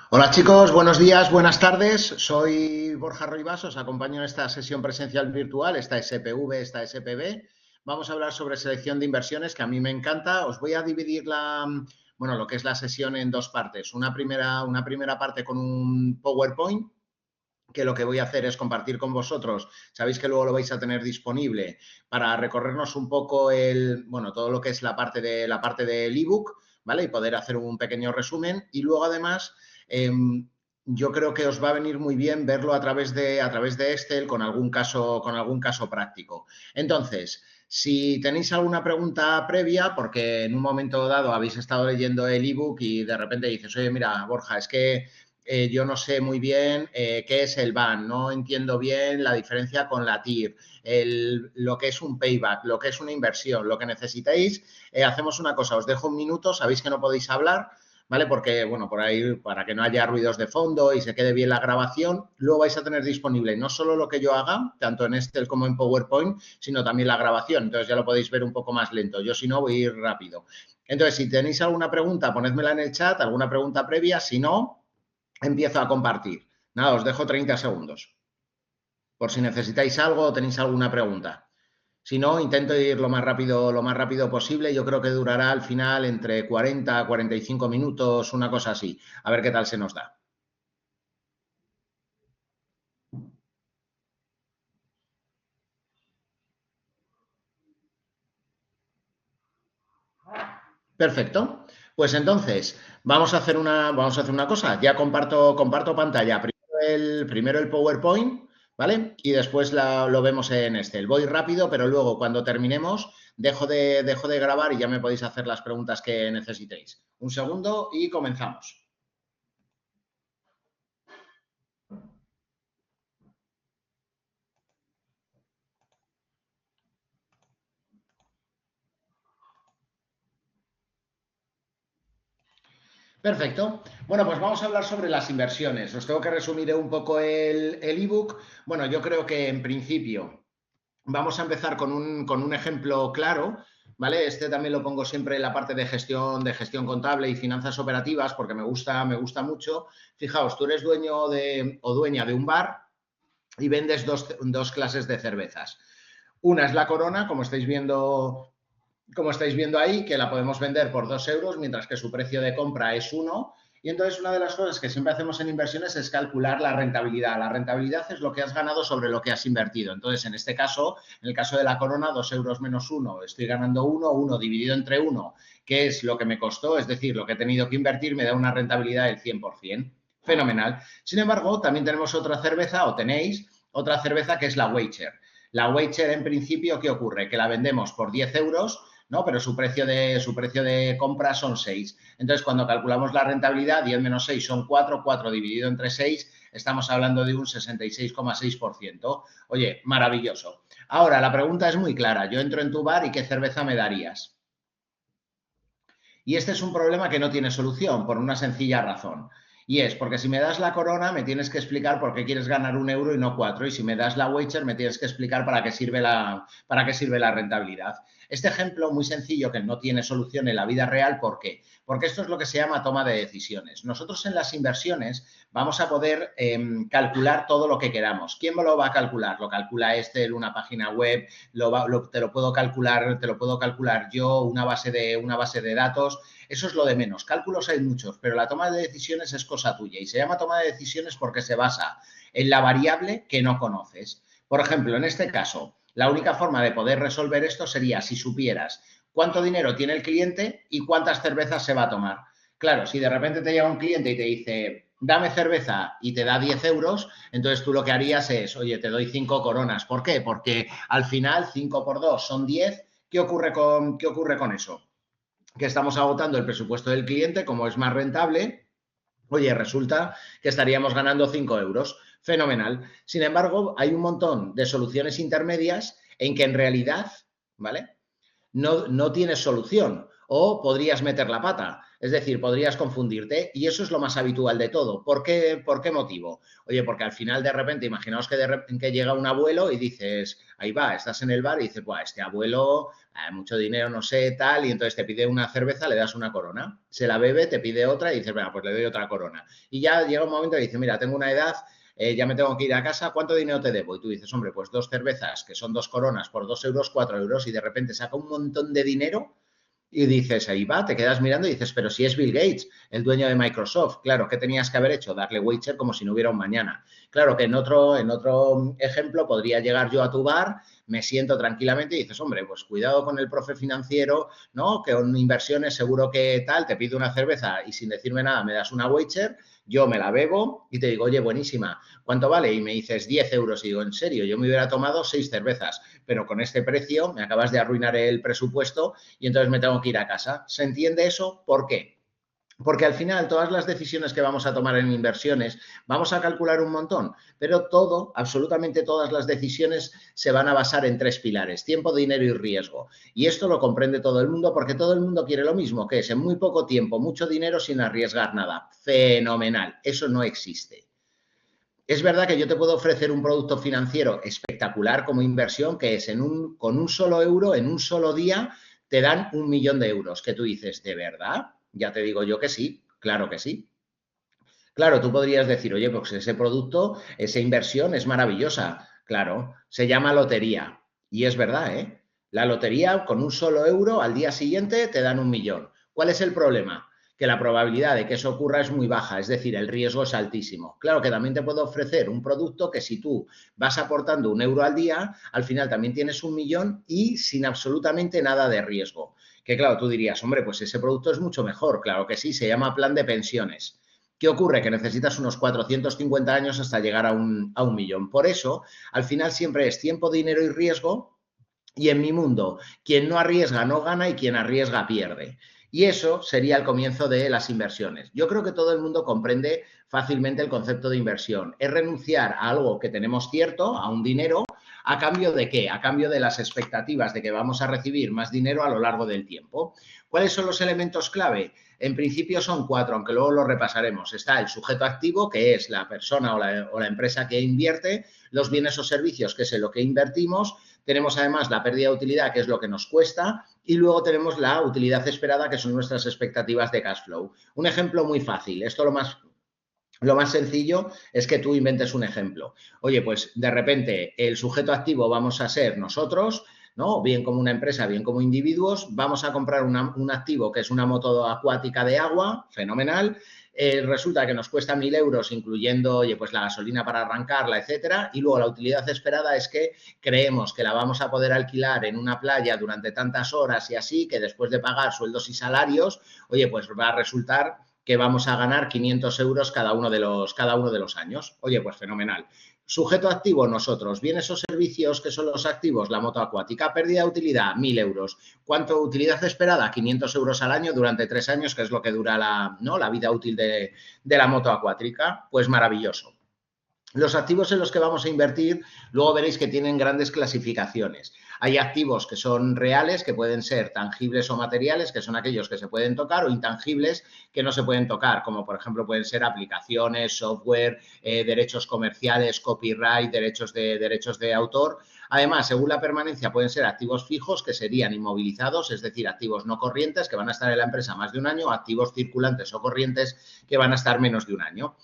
Hola chicos, buenos días, buenas tardes. Soy Borja Roibas, os acompaño en esta sesión presencial virtual, esta SPV, esta SPB. Vamos a hablar sobre selección de inversiones, que a mí me encanta. Os voy a dividir lo que es la sesión en dos partes. Una primera parte con un PowerPoint, que lo que voy a hacer es compartir con vosotros. Sabéis que luego lo vais a tener disponible para recorrernos un poco todo lo que es la parte del ebook, ¿vale? Y poder hacer un pequeño resumen. Y luego, además, eh, yo creo que os va a venir muy bien verlo a través de Excel con algún caso práctico. Entonces, si tenéis alguna pregunta previa, porque en un momento dado habéis estado leyendo el ebook y de repente dices, oye, mira, Borja, es que yo no sé muy bien qué es el BAN, no entiendo bien la diferencia con la TIR, lo que es un payback, lo que es una inversión, lo que necesitéis. Hacemos una cosa, os dejo un minuto, sabéis que no podéis hablar, ¿vale? Porque, bueno, por ahí, para que no haya ruidos de fondo y se quede bien la grabación, luego vais a tener disponible no solo lo que yo haga, tanto en Excel como en PowerPoint, sino también la grabación. Entonces ya lo podéis ver un poco más lento. Yo, si no, voy a ir rápido. Entonces, si tenéis alguna pregunta, ponedmela en el chat, alguna pregunta previa. Si no, empiezo a compartir. Nada, os dejo 30 segundos. Por si necesitáis algo o tenéis alguna pregunta. Si no, intento ir lo más rápido posible. Yo creo que durará al final entre 40 a 45 minutos, una cosa así. A ver qué tal se nos da. Perfecto. Pues entonces, vamos a hacer una cosa. Ya comparto pantalla. Primero el PowerPoint, ¿vale? Y después lo vemos en Excel. Voy rápido, pero luego cuando terminemos dejo de grabar y ya me podéis hacer las preguntas que necesitéis. Un segundo y comenzamos. Perfecto. Bueno, pues vamos a hablar sobre las inversiones. Os tengo que resumir un poco el ebook. Bueno, yo creo que en principio vamos a empezar con un ejemplo claro, ¿vale? Este también lo pongo siempre en la parte de gestión contable y finanzas operativas porque me gusta mucho. Fijaos, tú eres dueño o dueña de un bar y vendes dos clases de cervezas. Una es la Corona, como estáis viendo ahí, que la podemos vender por 2 euros, mientras que su precio de compra es uno. Y entonces una de las cosas que siempre hacemos en inversiones es calcular la rentabilidad. La rentabilidad es lo que has ganado sobre lo que has invertido. Entonces, en este caso, en el caso de la Corona, 2 euros menos uno, estoy ganando uno dividido entre uno, que es lo que me costó, es decir, lo que he tenido que invertir, me da una rentabilidad del 100%. Fenomenal. Sin embargo, también tenemos otra cerveza, o tenéis otra cerveza, que es la Weicher. La Weicher, en principio, ¿qué ocurre? Que la vendemos por 10 euros, ¿no? Pero su precio de compra son 6. Entonces, cuando calculamos la rentabilidad, 10 menos 6 son 4, 4 dividido entre 6, estamos hablando de un 66,6%. Oye, maravilloso. Ahora, la pregunta es muy clara. Yo entro en tu bar y ¿qué cerveza me darías? Y este es un problema que no tiene solución por una sencilla razón. Y es porque si me das la Corona, me tienes que explicar por qué quieres ganar 1 euro y no 4. Y si me das la Weicher, me tienes que explicar para qué sirve la rentabilidad. Este ejemplo muy sencillo que no tiene solución en la vida real, ¿por qué? Porque esto es lo que se llama toma de decisiones. Nosotros en las inversiones vamos a poder calcular todo lo que queramos. ¿Quién me lo va a calcular? Lo calcula Excel, una página web, te lo puedo calcular yo, una base de datos. Eso es lo de menos. Cálculos hay muchos, pero la toma de decisiones es cosa tuya y se llama toma de decisiones porque se basa en la variable que no conoces. Por ejemplo, en este caso, la única forma de poder resolver esto sería si supieras cuánto dinero tiene el cliente y cuántas cervezas se va a tomar. Claro, si de repente te llega un cliente y te dice, dame cerveza y te da 10 euros, entonces tú lo que harías es, oye, te doy 5 coronas. ¿Por qué? Porque al final 5 por 2 son 10. ¿Qué ocurre con eso? Que estamos agotando el presupuesto del cliente, como es más rentable, oye, resulta que estaríamos ganando 5 euros. Fenomenal. Sin embargo, hay un montón de soluciones intermedias en que en realidad, ¿vale? No tienes solución. o podrías meter la pata. Es decir, podrías confundirte y eso es lo más habitual de todo. ¿Por qué motivo? Oye, porque al final de repente, imaginaos que llega un abuelo y dices, ahí va, estás en el bar y dices, buah, este abuelo, mucho dinero, no sé, tal, y entonces te pide una cerveza, le das una corona, se la bebe, te pide otra y dices, bueno, pues le doy otra corona. Y ya llega un momento y dice, mira, tengo una edad, ya me tengo que ir a casa, ¿cuánto dinero te debo? Y tú dices, hombre, pues 2 cervezas, que son 2 coronas, por 2 euros, 4 euros, y de repente saca un montón de dinero y dices, ahí va, te quedas mirando y dices, pero si es Bill Gates, el dueño de Microsoft, claro, ¿qué tenías que haber hecho? Darle voucher como si no hubiera un mañana. Claro que en otro ejemplo podría llegar yo a tu bar, me siento tranquilamente y dices, hombre, pues cuidado con el profe financiero, ¿no? Que con inversiones seguro que tal, te pido una cerveza y sin decirme nada me das una voucher, yo me la bebo y te digo, oye, buenísima, ¿cuánto vale? Y me dices 10 euros y digo, en serio, yo me hubiera tomado 6 cervezas, pero con este precio me acabas de arruinar el presupuesto y entonces me tengo que ir a casa. ¿Se entiende eso? ¿Por qué? Porque al final todas las decisiones que vamos a tomar en inversiones vamos a calcular un montón, pero todo, absolutamente todas las decisiones se van a basar en 3 pilares, tiempo, dinero y riesgo. Y esto lo comprende todo el mundo porque todo el mundo quiere lo mismo, que es en muy poco tiempo, mucho dinero sin arriesgar nada. Fenomenal, eso no existe. Es verdad que yo te puedo ofrecer un producto financiero espectacular como inversión, que es con un solo euro, en un solo día, te dan 1 millón de euros. Que tú dices, ¿de verdad? Ya te digo yo que sí, claro que sí. Claro, tú podrías decir, oye, pues ese producto, esa inversión es maravillosa. Claro, se llama lotería. Y es verdad, ¿eh? La lotería, con un solo euro, al día siguiente te dan 1 millón. ¿Cuál es el problema? Que la probabilidad de que eso ocurra es muy baja, es decir, el riesgo es altísimo. Claro que también te puedo ofrecer un producto que si tú vas aportando 1 euro al día, al final también tienes 1 millón y sin absolutamente nada de riesgo. Que claro, tú dirías, hombre, pues ese producto es mucho mejor. Claro que sí, se llama plan de pensiones. ¿Qué ocurre? Que necesitas unos 450 años hasta llegar a un millón. Por eso, al final siempre es tiempo, dinero y riesgo. Y en mi mundo, quien no arriesga no gana y quien arriesga pierde. Y eso sería el comienzo de las inversiones. Yo creo que todo el mundo comprende fácilmente el concepto de inversión. Es renunciar a algo que tenemos cierto, a un dinero, ¿a cambio de qué? A cambio de las expectativas de que vamos a recibir más dinero a lo largo del tiempo. ¿Cuáles son los elementos clave? En principio son 4, aunque luego lo repasaremos. Está el sujeto activo, que es la persona o la empresa que invierte, los bienes o servicios, que es en lo que invertimos. Tenemos además la pérdida de utilidad, que es lo que nos cuesta, y luego tenemos la utilidad esperada, que son nuestras expectativas de cash flow. Un ejemplo muy fácil. Esto lo más sencillo es que tú inventes un ejemplo. Oye, pues de repente el sujeto activo vamos a ser nosotros, ¿no? Bien como una empresa, bien como individuos. Vamos a comprar un activo que es una moto acuática de agua, fenomenal. Resulta que nos cuesta 1.000 euros, incluyendo, oye, pues la gasolina para arrancarla, etcétera. Y luego la utilidad esperada es que creemos que la vamos a poder alquilar en una playa durante tantas horas y así, que después de pagar sueldos y salarios, oye, pues va a resultar que vamos a ganar 500 euros cada uno de los años. Oye, pues fenomenal. Sujeto activo, nosotros. Bienes o servicios, que son los activos, la moto acuática. Pérdida de utilidad, 1.000 euros. ¿Cuánto utilidad esperada? 500 euros al año durante 3 años, que es lo que dura la vida útil de la moto acuática. Pues maravilloso. Los activos en los que vamos a invertir, luego veréis que tienen grandes clasificaciones. Hay activos que son reales, que pueden ser tangibles o materiales, que son aquellos que se pueden tocar, o intangibles, que no se pueden tocar, como por ejemplo pueden ser aplicaciones, software, derechos comerciales, copyright, derechos de autor. Además, según la permanencia, pueden ser activos fijos, que serían inmovilizados, es decir, activos no corrientes, que van a estar en la empresa más de un año, activos circulantes o corrientes, que van a estar menos de un año.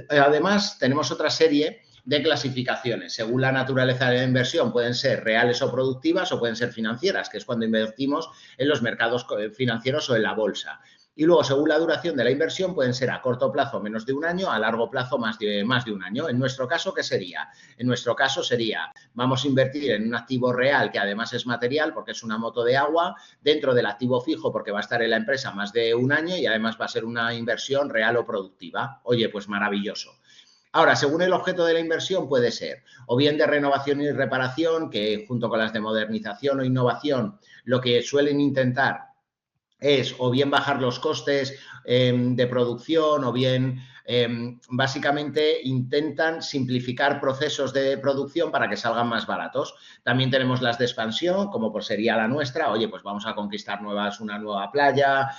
Además, tenemos otra serie de clasificaciones. Según la naturaleza de la inversión, pueden ser reales o productivas o pueden ser financieras, que es cuando invertimos en los mercados financieros o en la bolsa. Y luego, según la duración de la inversión, pueden ser a corto plazo menos de un año, a largo plazo más de un año. En nuestro caso, ¿qué sería? En nuestro caso sería, vamos a invertir en un activo real que además es material porque es una moto de agua, dentro del activo fijo porque va a estar en la empresa más de un año y además va a ser una inversión real o productiva. Oye, pues maravilloso. Ahora, según el objeto de la inversión, puede ser o bien de renovación y reparación, que junto con las de modernización o innovación, lo que suelen intentar es o bien bajar los costes de producción o bien básicamente intentan simplificar procesos de producción para que salgan más baratos. También tenemos las de expansión, como pues sería la nuestra. Oye, pues vamos a conquistar una nueva playa,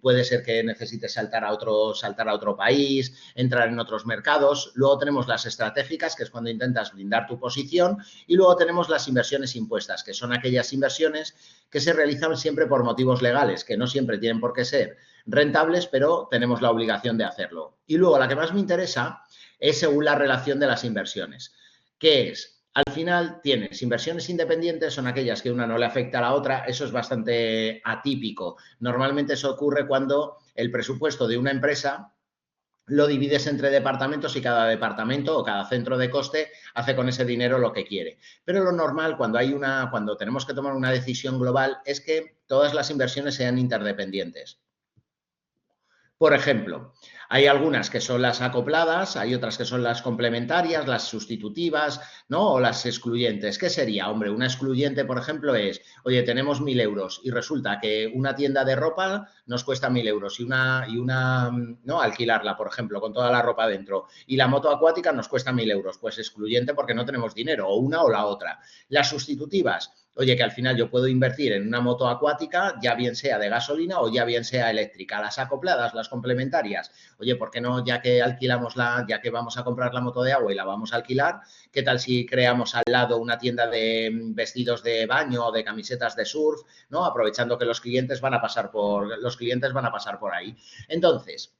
puede ser que necesites saltar a otro país, entrar en otros mercados. Luego tenemos las estratégicas, que es cuando intentas blindar tu posición, y luego tenemos las inversiones impuestas, que son aquellas inversiones que se realizan siempre por motivos legales, que no siempre tienen por qué ser rentables, pero tenemos la obligación de hacerlo. Y luego la que más me interesa es según la relación de las inversiones, que es, al final tienes inversiones independientes, son aquellas que una no le afecta a la otra, eso es bastante atípico. Normalmente eso ocurre cuando el presupuesto de una empresa lo divides entre departamentos y cada departamento o cada centro de coste hace con ese dinero lo que quiere. Pero lo normal cuando tenemos que tomar una decisión global es que todas las inversiones sean interdependientes. Por ejemplo, hay algunas que son las acopladas, hay otras que son las complementarias, las sustitutivas, ¿no? O las excluyentes. ¿Qué sería? Hombre, una excluyente, por ejemplo, es, oye, tenemos 1.000 euros y resulta que una tienda de ropa nos cuesta 1.000 euros ¿no? Alquilarla, por ejemplo, con toda la ropa dentro. Y la moto acuática nos cuesta 1.000 euros. Pues excluyente porque no tenemos dinero, o una o la otra. Las sustitutivas, oye, que al final yo puedo invertir en una moto acuática, ya bien sea de gasolina o ya bien sea eléctrica. Las acopladas, las complementarias, oye, ¿por qué no, ya que ya que vamos a comprar la moto de agua y la vamos a alquilar, qué tal si creamos al lado una tienda de vestidos de baño o de camisetas de surf, ¿no? Aprovechando que los clientes van a pasar por ahí. Entonces,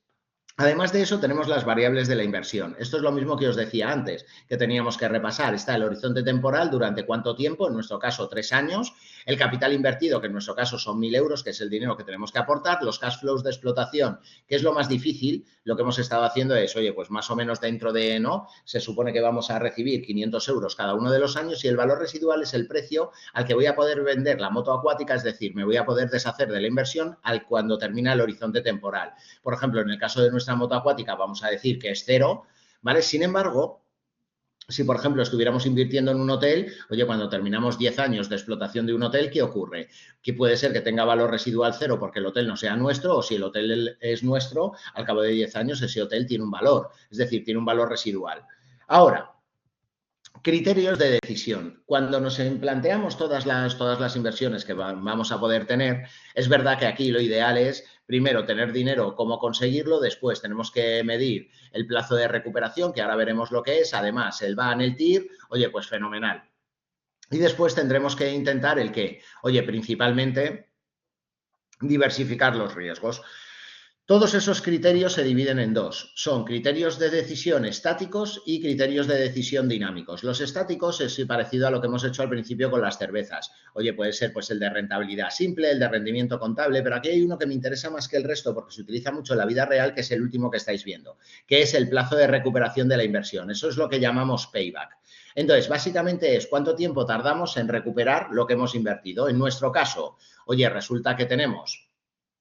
además de eso, tenemos las variables de la inversión. Esto es lo mismo que os decía antes, que teníamos que repasar. Está el horizonte temporal, durante cuánto tiempo, en nuestro caso 3 años, el capital invertido, que en nuestro caso son 1.000 euros, que es el dinero que tenemos que aportar, los cash flows de explotación, que es lo más difícil. Lo que hemos estado haciendo es, oye, pues más o menos dentro de, ¿no? Se supone que vamos a recibir 500 euros cada uno de los años y el valor residual es el precio al que voy a poder vender la moto acuática, es decir, me voy a poder deshacer de la inversión cuando termina el horizonte temporal. Por ejemplo, en el caso de nuestra moto acuática vamos a decir que es 0, ¿vale? Sin embargo, si, por ejemplo, estuviéramos invirtiendo en un hotel, oye, cuando terminamos 10 años de explotación de un hotel, ¿qué ocurre? Que puede ser que tenga valor residual 0 porque el hotel no sea nuestro, o si el hotel es nuestro, al cabo de 10 años ese hotel tiene un valor, es decir, tiene un valor residual. Ahora, criterios de decisión. Cuando nos planteamos todas las inversiones que vamos a poder tener, es verdad que aquí lo ideal es, primero, tener dinero, cómo conseguirlo, después tenemos que medir el plazo de recuperación, que ahora veremos lo que es, además el VAN, el TIR, oye, pues fenomenal. Y después tendremos que intentar el qué, oye, principalmente diversificar los riesgos. Todos esos criterios se dividen en dos. Son criterios de decisión estáticos y criterios de decisión dinámicos. Los estáticos es parecido a lo que hemos hecho al principio con las cervezas. Oye, puede ser pues el de rentabilidad simple, el de rendimiento contable, pero aquí hay uno que me interesa más que el resto porque se utiliza mucho en la vida real, que es el último que estáis viendo, que es el plazo de recuperación de la inversión. Eso es lo que llamamos payback. Entonces, básicamente es cuánto tiempo tardamos en recuperar lo que hemos invertido. En nuestro caso, oye, resulta que tenemos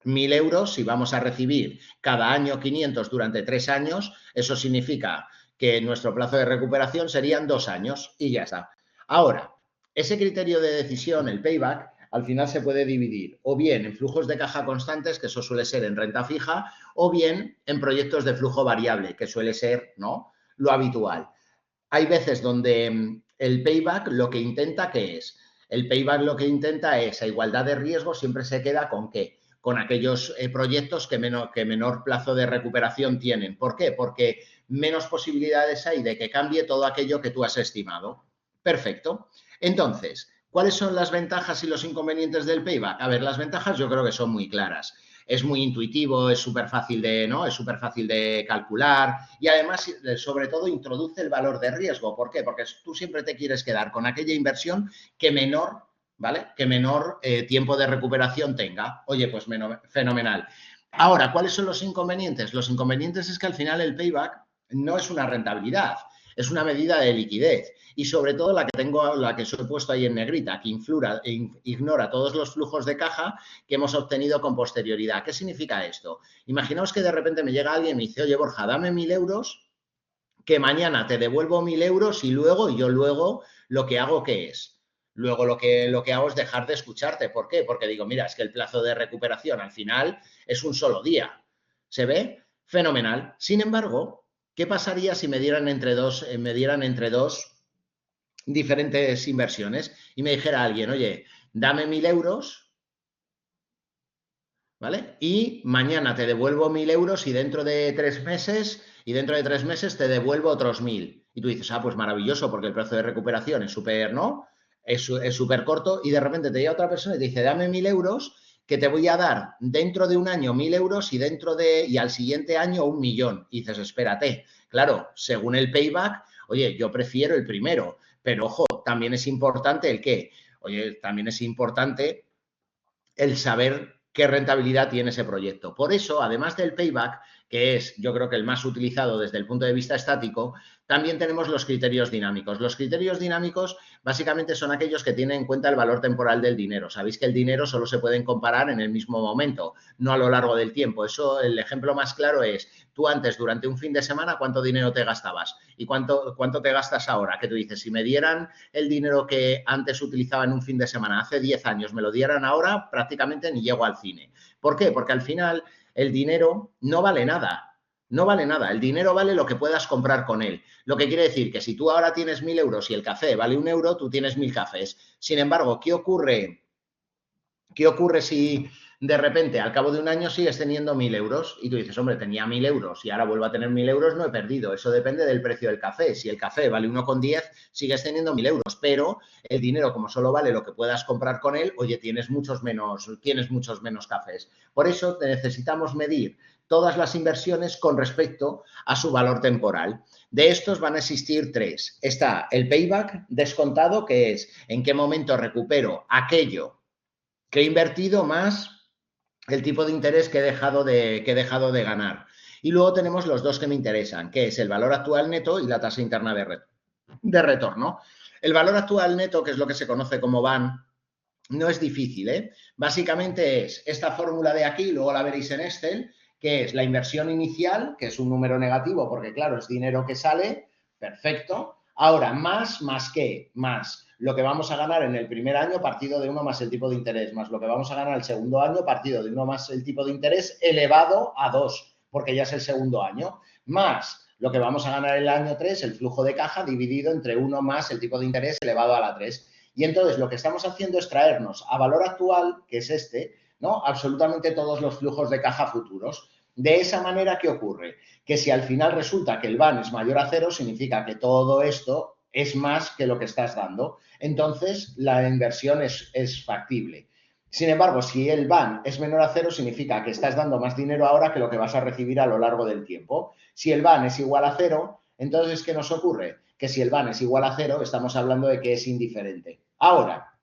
1.000 euros y vamos a recibir cada año 500 durante 3 años, eso significa que nuestro plazo de recuperación serían 2 años y ya está. Ahora, ese criterio de decisión, el payback, al final se puede dividir o bien en flujos de caja constantes, que eso suele ser en renta fija, o bien en proyectos de flujo variable, que suele ser, ¿no?, lo habitual. Hay veces donde el payback lo que intenta, ¿qué es? El payback lo que intenta es, a igualdad de riesgo, siempre se queda con ¿qué? Con aquellos proyectos que menor plazo de recuperación tienen. ¿Por qué? Porque menos posibilidades hay de que cambie todo aquello que tú has estimado. Perfecto. Entonces, ¿cuáles son las ventajas y los inconvenientes del payback? A ver, las ventajas yo creo que son muy claras. Es muy intuitivo, es súper fácil ¿no? Es súper fácil de calcular y además, sobre todo, introduce el valor de riesgo. ¿Por qué? Porque tú siempre te quieres quedar con aquella inversión que menor, ¿vale? Que menor tiempo de recuperación tenga. Oye, pues fenomenal. Ahora, ¿cuáles son los inconvenientes? Los inconvenientes es que al final el payback no es una rentabilidad, es una medida de liquidez y sobre todo la que os he puesto ahí en negrita, que ignora todos los flujos de caja que hemos obtenido con posterioridad. ¿Qué significa esto? Imaginaos que de repente me llega alguien y me dice, oye, Borja, dame 1.000 euros, que mañana te devuelvo 1.000 euros y yo luego lo que hago, ¿qué es? Luego lo que hago es dejar de escucharte. ¿Por qué? Porque digo, mira, es que el plazo de recuperación al final es un solo día. ¿Se ve? Fenomenal. Sin embargo, ¿qué pasaría si me dieran entre dos diferentes inversiones y me dijera alguien, oye, dame 1.000 euros, ¿vale? Y mañana te devuelvo 1.000 euros y dentro de 3 meses te devuelvo otros 1.000. Y tú dices, ah, pues maravilloso, porque el plazo de recuperación es súper, ¿no? Es súper corto y de repente te llega otra persona y te dice, dame 1.000 euros que te voy a dar dentro de un año 1.000 euros y al siguiente año 1.000.000. Y dices, espérate, claro, según el payback, oye, yo prefiero el primero, pero ojo, también es importante el qué. Oye, también es importante el saber qué rentabilidad tiene ese proyecto. Por eso, además del payback, que es yo creo que el más utilizado desde el punto de vista estático, también tenemos los criterios dinámicos. Los criterios dinámicos básicamente son aquellos que tienen en cuenta el valor temporal del dinero. Sabéis que el dinero solo se pueden comparar en el mismo momento, no a lo largo del tiempo. Eso, el ejemplo más claro es, tú antes, durante un fin de semana, ¿cuánto dinero te gastabas? ¿Y cuánto te gastas ahora? Que tú dices, si me dieran el dinero que antes utilizaba en un fin de semana hace 10 años, me lo dieran ahora, prácticamente ni llego al cine. ¿Por qué? Porque al final el dinero no vale nada. No vale nada, el dinero vale lo que puedas comprar con él. Lo que quiere decir que si tú ahora tienes 1.000 euros y el café vale 1 euro, tú tienes 1.000 cafés. Sin embargo, ¿qué ocurre si de repente al cabo de un año sigues teniendo 1.000 euros y tú dices, hombre, tenía 1.000 euros y ahora vuelvo a tener 1.000 euros, no he perdido? Eso depende del precio del café. Si el café vale 1,10, sigues teniendo 1.000 euros, pero el dinero, como solo vale lo que puedas comprar con él, oye, tienes muchos menos cafés. Por eso necesitamos medir todas las inversiones con respecto a su valor temporal. De estos van a existir tres. Está el payback descontado, que es en qué momento recupero aquello que he invertido más el tipo de interés que he dejado de ganar. Y luego tenemos los dos que me interesan, que es el valor actual neto y la tasa interna de retorno. El valor actual neto, que es lo que se conoce como VAN, no es difícil, ¿eh? Básicamente es esta fórmula de aquí, luego la veréis en Excel, que es la inversión inicial, que es un número negativo porque, claro, es dinero que sale, perfecto. Ahora, más qué, más lo que vamos a ganar en el primer año partido de 1 más el tipo de interés, más lo que vamos a ganar el segundo año partido de 1 más el tipo de interés elevado a 2, porque ya es el segundo año, más lo que vamos a ganar el año 3, el flujo de caja dividido entre 1 más el tipo de interés elevado a la 3. Y entonces lo que estamos haciendo es traernos a valor actual, que es este, ¿no? Absolutamente todos los flujos de caja futuros. De esa manera, ¿qué ocurre? Que si al final resulta que el VAN es mayor a 0, significa que todo esto es más que lo que estás dando. Entonces, la inversión es factible. Sin embargo, si el VAN es menor a 0, significa que estás dando más dinero ahora que lo que vas a recibir a lo largo del tiempo. Si el VAN es igual a 0, entonces, ¿qué nos ocurre? Que si el VAN es igual a 0, estamos hablando de que es indiferente. Ahora,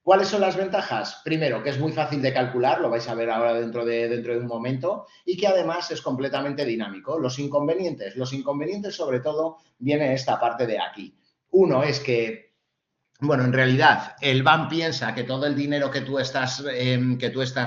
¿cuáles son las ventajas? Primero, que es muy fácil de calcular, lo vais a ver ahora dentro de un momento, y que además es completamente dinámico. Los inconvenientes sobre todo viene esta parte de aquí. Uno es que, bueno, en realidad el BAN piensa que todo el dinero que tú estás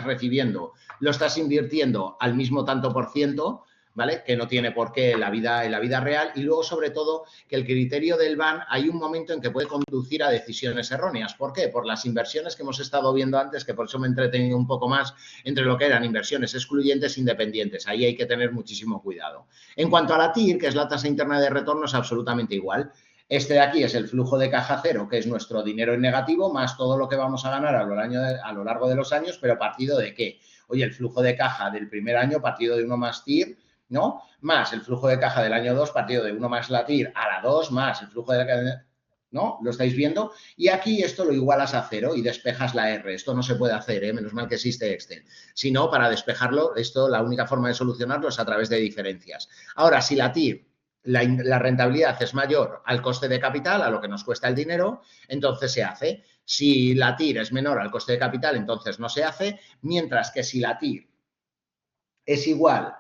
recibiendo lo estás invirtiendo al mismo tanto por ciento, ¿vale? Que no tiene por qué en la vida real. Y luego, sobre todo, que el criterio del BAN hay un momento en que puede conducir a decisiones erróneas. ¿Por qué? Por las inversiones que hemos estado viendo antes, que por eso me he entretenido un poco más entre lo que eran inversiones excluyentes e independientes. Ahí hay que tener muchísimo cuidado. En cuanto a la TIR, que es la tasa interna de retorno, es absolutamente igual. Este de aquí es el flujo de caja cero, que es nuestro dinero en negativo, más todo lo que vamos a ganar a lo largo de los años, pero partido de qué? Oye, el flujo de caja del primer año partido de 1 más TIR, ¿no? Más el flujo de caja del año 2 partido de 1 más la TIR a la 2 más el flujo de... ¿No? ¿Lo estáis viendo? Y aquí esto lo igualas a 0 y despejas la R. Esto no se puede hacer, ¿eh? Menos mal que existe Excel. Si no, para despejarlo, esto la única forma de solucionarlo es a través de diferencias. Ahora, si la TIR, la rentabilidad es mayor al coste de capital, a lo que nos cuesta el dinero, entonces se hace. Si la TIR es menor al coste de capital, entonces no se hace, mientras que si la TIR es igual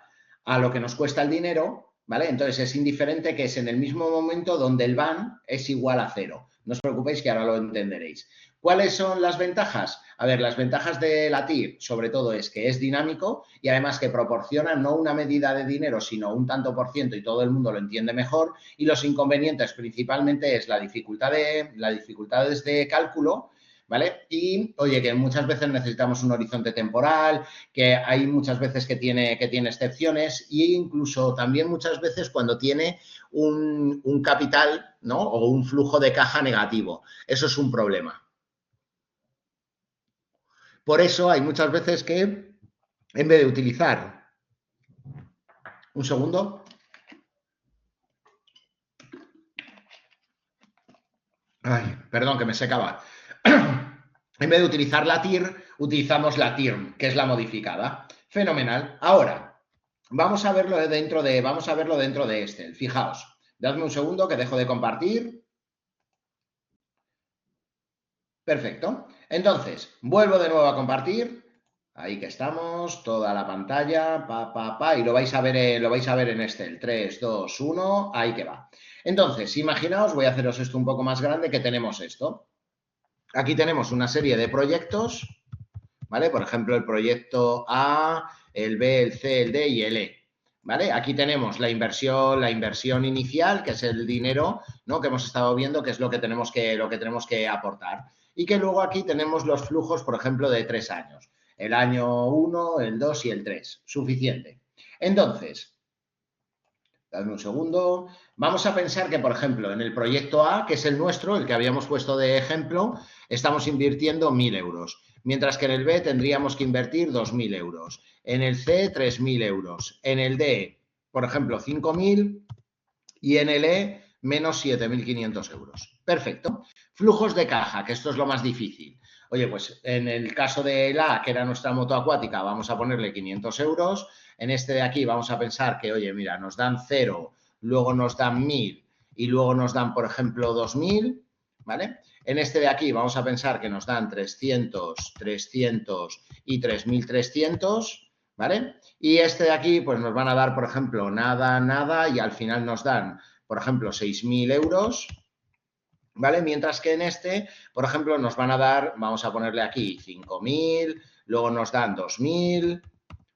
a lo que nos cuesta el dinero, ¿vale? Entonces es indiferente, que es en el mismo momento donde el VAN es igual a 0. No os preocupéis que ahora lo entenderéis. ¿Cuáles son las ventajas? A ver, las ventajas de la TIR, sobre todo, es que es dinámico y además que proporciona no una medida de dinero, sino un tanto por ciento y todo el mundo lo entiende mejor. Y los inconvenientes principalmente es las dificultades de cálculo, ¿vale? Y, oye, que muchas veces necesitamos un horizonte temporal, que hay muchas veces que tiene excepciones e incluso también muchas veces cuando tiene un capital, ¿no? O un flujo de caja negativo. Eso es un problema. Por eso hay muchas veces que, en vez de utilizar... Un segundo. Ay, perdón, que me secaba. En vez de utilizar la TIR, utilizamos la TIRM, que es la modificada. Fenomenal. Ahora, vamos a verlo dentro de Excel. Fijaos, dadme un segundo que dejo de compartir. Perfecto. Entonces, vuelvo de nuevo a compartir. Ahí que estamos, toda la pantalla, y lo vais a ver en Excel. 3, 2, 1, ahí que va. Entonces, imaginaos, voy a haceros esto un poco más grande, que tenemos esto. Aquí tenemos una serie de proyectos, ¿vale? Por ejemplo, el proyecto A, el B, el C, el D y el E, ¿vale? Aquí tenemos la inversión inicial, que es el dinero, ¿no? Que hemos estado viendo, que es lo que tenemos que aportar. Y que luego aquí tenemos los flujos, por ejemplo, de 3 años. El año 1, el 2 y el 3. Suficiente. Entonces, dadme un segundo. Vamos a pensar que, por ejemplo, en el proyecto A, que es el nuestro, el que habíamos puesto de ejemplo, estamos invirtiendo 1.000 euros, mientras que en el B tendríamos que invertir 2.000 euros, en el C 3.000 euros, en el D, por ejemplo, 5.000 y en el E menos 7.500 euros. Perfecto. Flujos de caja, que esto es lo más difícil. Oye, pues en el caso del A, que era nuestra moto acuática, vamos a ponerle 500 euros. En este de aquí vamos a pensar que, oye, mira, nos dan 0, luego nos dan 1.000 y luego nos dan, por ejemplo, 2.000, ¿vale? En este de aquí vamos a pensar que nos dan 300, 300 y 3.300, ¿vale? Y este de aquí, pues nos van a dar, por ejemplo, nada, nada, y al final nos dan, por ejemplo, 6.000 euros, ¿vale? Mientras que en este, por ejemplo, nos van a dar, vamos a ponerle aquí 5.000, luego nos dan 2.000,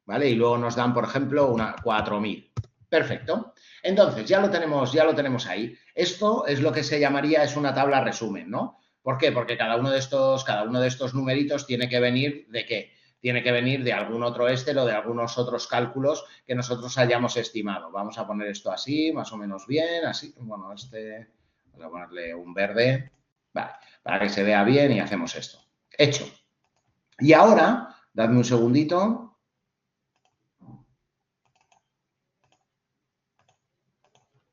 ¿vale? Y luego nos dan, por ejemplo, 4.000. Perfecto. Entonces, ya lo tenemos ahí. Esto es lo que se llamaría, es una tabla resumen, ¿no? ¿Por qué? Porque cada uno de estos numeritos tiene que venir ¿de qué? Tiene que venir de algún otro Excel o de algunos otros cálculos que nosotros hayamos estimado. Vamos a poner esto así, más o menos bien, así. Bueno, voy a ponerle un verde, vale, para que se vea bien y hacemos esto. Hecho. Y ahora, dadme un segundito.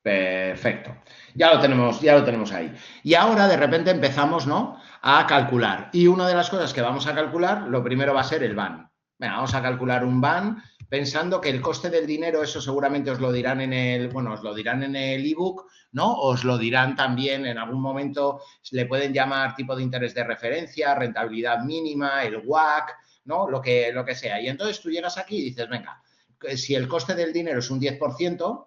Perfecto. Ya lo tenemos ahí. Y ahora de repente empezamos, ¿no?, a calcular. Y una de las cosas que vamos a calcular, lo primero va a ser el BAN. Venga, vamos a calcular un BAN pensando que el coste del dinero, eso seguramente os lo dirán en el ebook, ¿no? Os lo dirán también en algún momento, le pueden llamar tipo de interés de referencia, rentabilidad mínima, el WACC, ¿no? Lo que sea. Y entonces tú llegas aquí y dices, venga, si el coste del dinero es un 10%,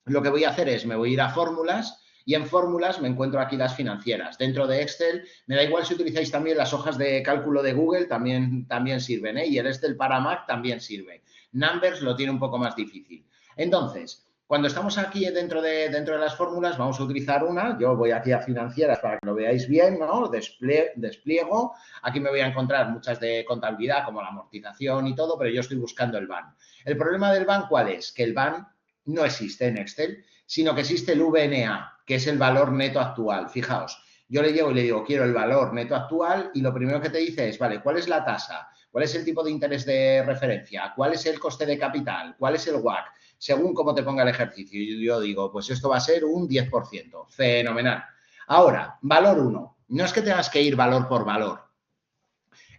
lo que voy a hacer es, me voy a ir a fórmulas y en fórmulas me encuentro aquí las financieras. Dentro de Excel, me da igual si utilizáis también las hojas de cálculo de Google, también sirven, ¿eh? Y el Excel para Mac también sirve. Numbers lo tiene un poco más difícil. Entonces, cuando estamos aquí dentro de las fórmulas, vamos a utilizar una. Yo voy aquí a financieras para que lo veáis bien, ¿no? Despliego. Aquí me voy a encontrar muchas de contabilidad, como la amortización y todo, pero yo estoy buscando el BAN. El problema del BAN, ¿cuál es? Que el BAN no existe en Excel, sino que existe el VNA, que es el valor neto actual. Fijaos, yo le llego y le digo, quiero el valor neto actual y lo primero que te dice es, vale, ¿cuál es la tasa? ¿Cuál es el tipo de interés de referencia? ¿Cuál es el coste de capital? ¿Cuál es el WACC? Según cómo te ponga el ejercicio. Y yo digo, pues esto va a ser un 10%. Fenomenal. Ahora, valor 1. No es que tengas que ir valor por valor.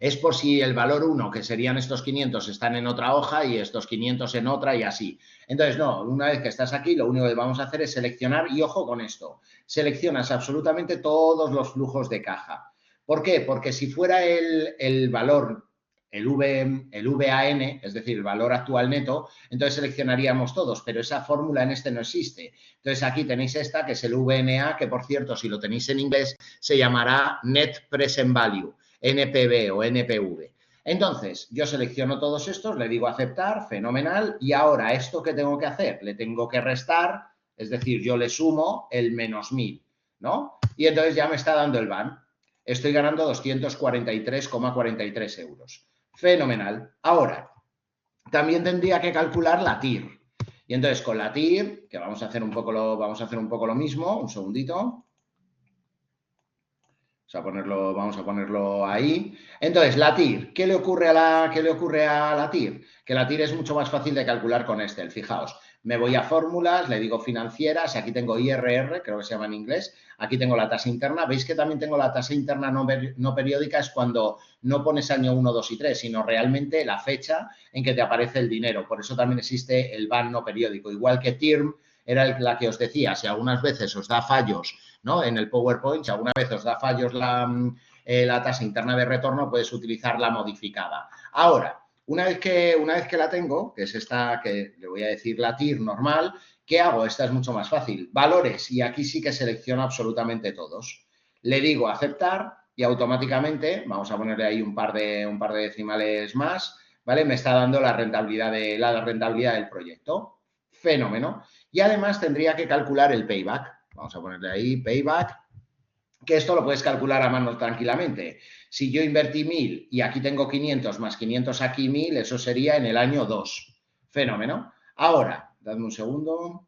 Es por si el valor 1, que serían estos 500, están en otra hoja y estos 500 en otra y así. Entonces, no, una vez que estás aquí, lo único que vamos a hacer es seleccionar, y ojo con esto, seleccionas absolutamente todos los flujos de caja. ¿Por qué? Porque si fuera el valor, el VAN, es decir, el valor actual neto, entonces seleccionaríamos todos, pero esa fórmula en este no existe. Entonces, aquí tenéis esta, que es el VNA, que por cierto, si lo tenéis en inglés, se llamará Net Present Value. NPV o NPV. Entonces, yo selecciono todos estos, le digo aceptar, fenomenal, y ahora, ¿esto qué tengo que hacer? Le tengo que restar, es decir, yo le sumo el menos 1.000, ¿no? Y entonces ya me está dando el BAN. estoy ganando 243,43 euros. Fenomenal. Ahora, también tendría que calcular la TIR. Y entonces con la TIR, que vamos a hacer un poco lo mismo, un segundito. Vamos a ponerlo ahí. Entonces, la TIR, ¿qué le ocurre a la TIR? Que la TIR es mucho más fácil de calcular con Excel. Fijaos, me voy a fórmulas, le digo financieras, aquí tengo IRR, creo que se llama en inglés, aquí tengo la tasa interna. ¿Veis que también tengo la tasa interna no periódica? Es cuando no pones año 1, 2 y 3, sino realmente la fecha en que te aparece el dinero. Por eso también existe el BAN no periódico. Igual que TIRM era la que os decía, si algunas veces os da fallos, ¿no? En el PowerPoint, si alguna vez os da fallos la tasa interna de retorno, puedes utilizar la modificada. Ahora, una vez que la tengo, que es esta, que le voy a decir la TIR normal, ¿qué hago? Esta es mucho más fácil. Valores, y aquí sí que selecciono absolutamente todos. Le digo aceptar y automáticamente, vamos a ponerle ahí un par de decimales más, ¿vale? Me está dando la rentabilidad del proyecto. Fenómeno. Y además tendría que calcular el payback. Vamos a ponerle ahí payback, que esto lo puedes calcular a mano tranquilamente. Si yo invertí 1.000 y aquí tengo 500 más 500 aquí 1.000, eso sería en el año 2. Fenómeno. Ahora, dadme un segundo.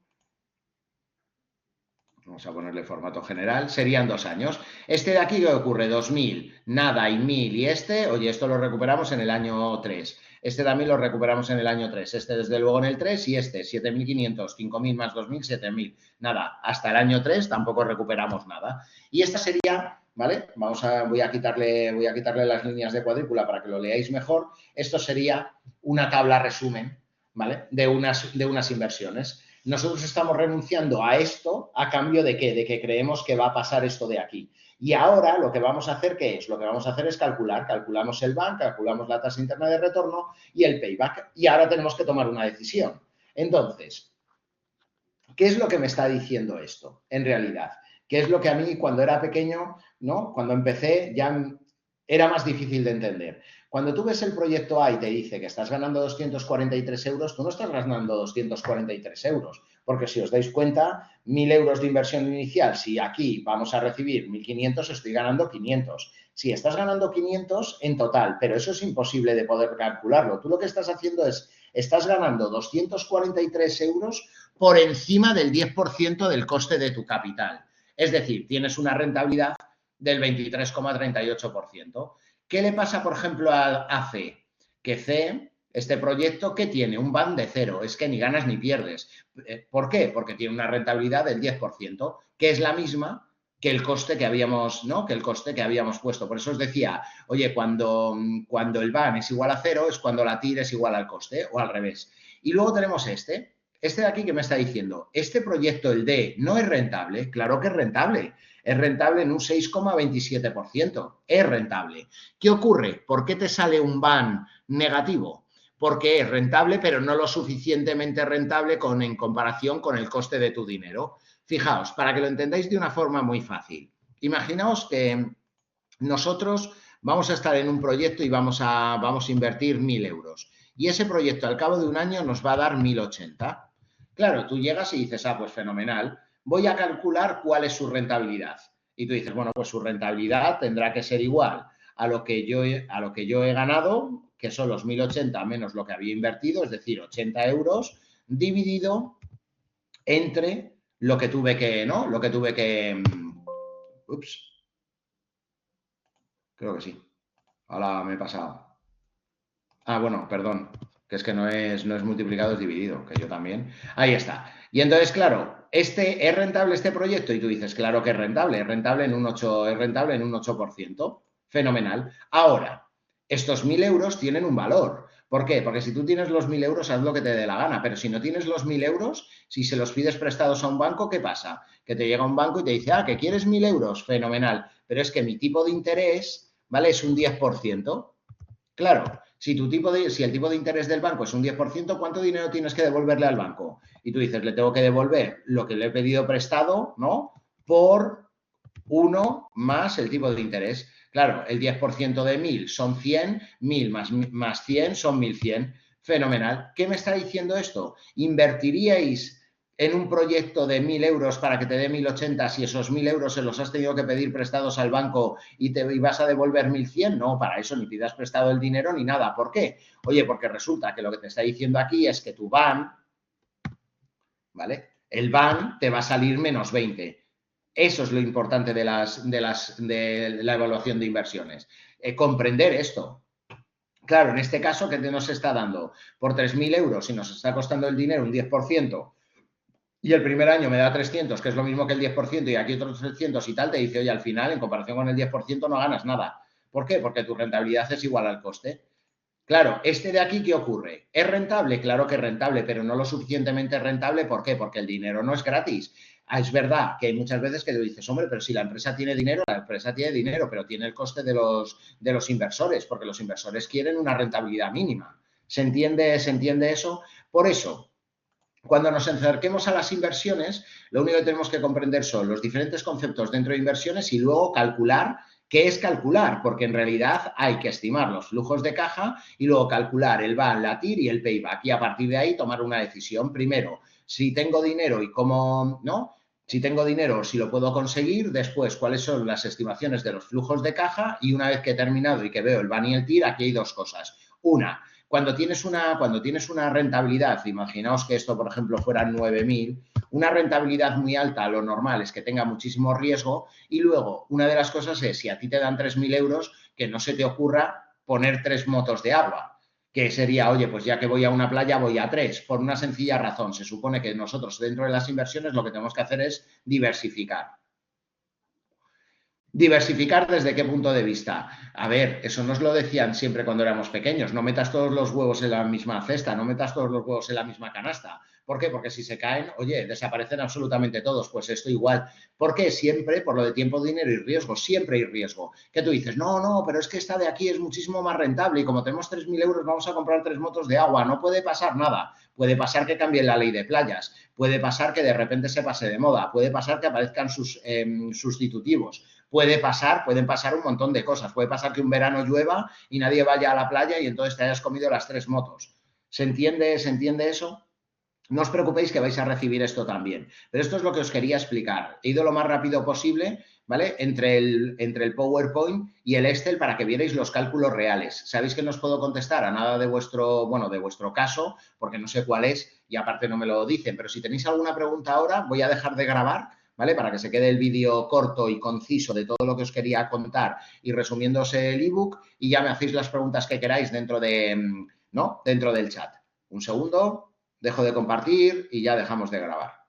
Vamos a ponerle formato general. Serían 2 años. Este de aquí, ¿qué ocurre? 2.000, nada y 1.000. Y oye, esto lo recuperamos en el año 3. Este también lo recuperamos en el año 3. Este, desde luego, en el 3 y 7.500, 5.000 más 2.000, 7.000. Nada, hasta el año 3 tampoco recuperamos nada. Y esta sería, ¿vale? Voy a quitarle las líneas de cuadrícula para que lo leáis mejor. Esto sería una tabla resumen, ¿vale? De unas inversiones. Nosotros estamos renunciando a esto a cambio de ¿qué? De que creemos que va a pasar esto de aquí. Y ahora lo que vamos a hacer, ¿qué es? Lo que vamos a hacer es calculamos el BAN, calculamos la tasa interna de retorno y el payback. Y ahora tenemos que tomar una decisión. Entonces, ¿qué es lo que me está diciendo esto en realidad? ¿Qué es lo que a mí cuando era pequeño, ¿no? Cuando empecé ya era más difícil de entender? Cuando tú ves el proyecto A y te dice que estás ganando 243 euros, tú no estás ganando 243 euros, porque si os dais cuenta, 1.000 euros de inversión inicial, si aquí vamos a recibir 1.500, estoy ganando 500. Sí, estás ganando 500 en total, pero eso es imposible de poder calcularlo. Tú lo que estás haciendo es, estás ganando 243 euros por encima del 10% del coste de tu capital. Es decir, tienes una rentabilidad del 23,38%. ¿Qué le pasa, por ejemplo, a C? Que C, este proyecto, ¿qué tiene? Un BAN de 0. Es que ni ganas ni pierdes. ¿Por qué? Porque tiene una rentabilidad del 10%, que es la misma que el coste que habíamos, ¿no? Que el coste que habíamos puesto. Por eso os decía, oye, cuando el BAN es igual a 0 es cuando la TIR es igual al coste, o al revés. Y luego tenemos este de aquí que me está diciendo, este proyecto, el D, no es rentable. Claro que es rentable. Es rentable en un 6,27%. Es rentable. ¿Qué ocurre? ¿Por qué te sale un BAN negativo? Porque es rentable, pero no lo suficientemente rentable en comparación con el coste de tu dinero. Fijaos, para que lo entendáis de una forma muy fácil. Imaginaos que nosotros vamos a estar en un proyecto y vamos a invertir 1.000 euros. Y ese proyecto al cabo de un año nos va a dar 1.080. Claro, tú llegas y dices, pues fenomenal, voy a calcular cuál es su rentabilidad. Y tú dices, bueno, pues su rentabilidad tendrá que ser igual a lo que yo he ganado, que son los 1.080 menos lo que había invertido, es decir, 80 euros, dividido entre lo que tuve que, ¿no? Lo que tuve que... Ups. Creo que sí. Ahora me he pasado. Bueno, perdón, que es que no es multiplicado, es dividido, que yo también. Ahí está. Y entonces, claro, ¿es rentable este proyecto? Y tú dices, claro que es rentable en un 8%. Fenomenal. Ahora, estos 1.000 euros tienen un valor. ¿Por qué? Porque si tú tienes los 1.000 euros, haz lo que te dé la gana, pero si no tienes los 1.000 euros, si se los pides prestados a un banco, ¿qué pasa? Que te llega un banco y te dice, ¿que quieres 1.000 euros? Fenomenal. Pero es que mi tipo de interés, ¿vale? Es un 10%. Claro, si el tipo de interés del banco es un 10%, ¿cuánto dinero tienes que devolverle al banco? Y tú dices, le tengo que devolver lo que le he pedido prestado, ¿no? Por 1 más el tipo de interés. Claro, el 10% de 1.000 son 100, 1.000 más 100 son 1.100. Fenomenal. ¿Qué me está diciendo esto? ¿Invertiríais en un proyecto de 1.000 euros para que te dé 1.080, si esos 1.000 euros se los has tenido que pedir prestados al banco y te vas a devolver 1.100, no, para eso ni pidas prestado el dinero ni nada. ¿Por qué? Oye, porque resulta que lo que te está diciendo aquí es que tu BAN, ¿vale? El BAN te va a salir menos 20. Eso es lo importante de la evaluación de inversiones. Comprender esto. Claro, en este caso, ¿qué nos está dando? Por 3.000 euros, si nos está costando el dinero un 10%, y el primer año me da 300, que es lo mismo que el 10%, y aquí otros 300 y tal, te dice, oye, al final, en comparación con el 10%, no ganas nada. ¿Por qué? Porque tu rentabilidad es igual al coste. Claro, este de aquí, ¿qué ocurre? ¿Es rentable? Claro que es rentable, pero no lo suficientemente rentable. ¿Por qué? Porque el dinero no es gratis. Es verdad que hay muchas veces que dices, hombre, pero si la empresa tiene dinero, pero tiene el coste de los inversores, porque los inversores quieren una rentabilidad mínima. ¿Se entiende eso? Por eso, cuando nos acerquemos a las inversiones, lo único que tenemos que comprender son los diferentes conceptos dentro de inversiones y luego calcular qué es calcular, porque en realidad hay que estimar los flujos de caja y luego calcular el VAN, la TIR y el payback y a partir de ahí tomar una decisión. Primero, si tengo dinero y cómo, ¿no? Si tengo dinero, si lo puedo conseguir, después cuáles son las estimaciones de los flujos de caja y una vez que he terminado y que veo el VAN y el TIR, aquí hay dos cosas. Una, cuando tienes una rentabilidad, imaginaos que esto, por ejemplo, fueran 9.000, una rentabilidad muy alta, lo normal es que tenga muchísimo riesgo y luego, una de las cosas es, si a ti te dan 3.000 euros, que no se te ocurra poner 3 motos de agua, que sería, oye, pues ya que voy a una playa, voy a 3, por una sencilla razón. Se supone que nosotros dentro de las inversiones lo que tenemos que hacer es diversificar. ¿Diversificar desde qué punto de vista? A ver, eso nos lo decían siempre cuando éramos pequeños. No metas todos los huevos en la misma cesta, no metas todos los huevos en la misma canasta. ¿Por qué? Porque si se caen, oye, desaparecen absolutamente todos. Pues esto igual. ¿Por qué? Siempre, por lo de tiempo, dinero y riesgo. Siempre hay riesgo. Que tú dices, no, pero es que esta de aquí es muchísimo más rentable y como tenemos 3.000 euros vamos a comprar 3 motos de agua. No puede pasar nada. Puede pasar que cambie la ley de playas. Puede pasar que de repente se pase de moda. Puede pasar que aparezcan sus sustitutivos. Pueden pasar un montón de cosas. Puede pasar que un verano llueva y nadie vaya a la playa y entonces te hayas comido las 3 motos. ¿Se entiende eso? No os preocupéis que vais a recibir esto también. Pero esto es lo que os quería explicar. He ido lo más rápido posible, ¿vale? Entre el PowerPoint y el Excel para que vierais los cálculos reales. Sabéis que no os puedo contestar a nada de vuestro caso, porque no sé cuál es y aparte no me lo dicen. Pero si tenéis alguna pregunta ahora, voy a dejar de grabar, ¿vale? Para que se quede el vídeo corto y conciso de todo lo que os quería contar y resumiéndose el ebook y ya me hacéis las preguntas que queráis dentro del chat. Un segundo, dejo de compartir y ya dejamos de grabar.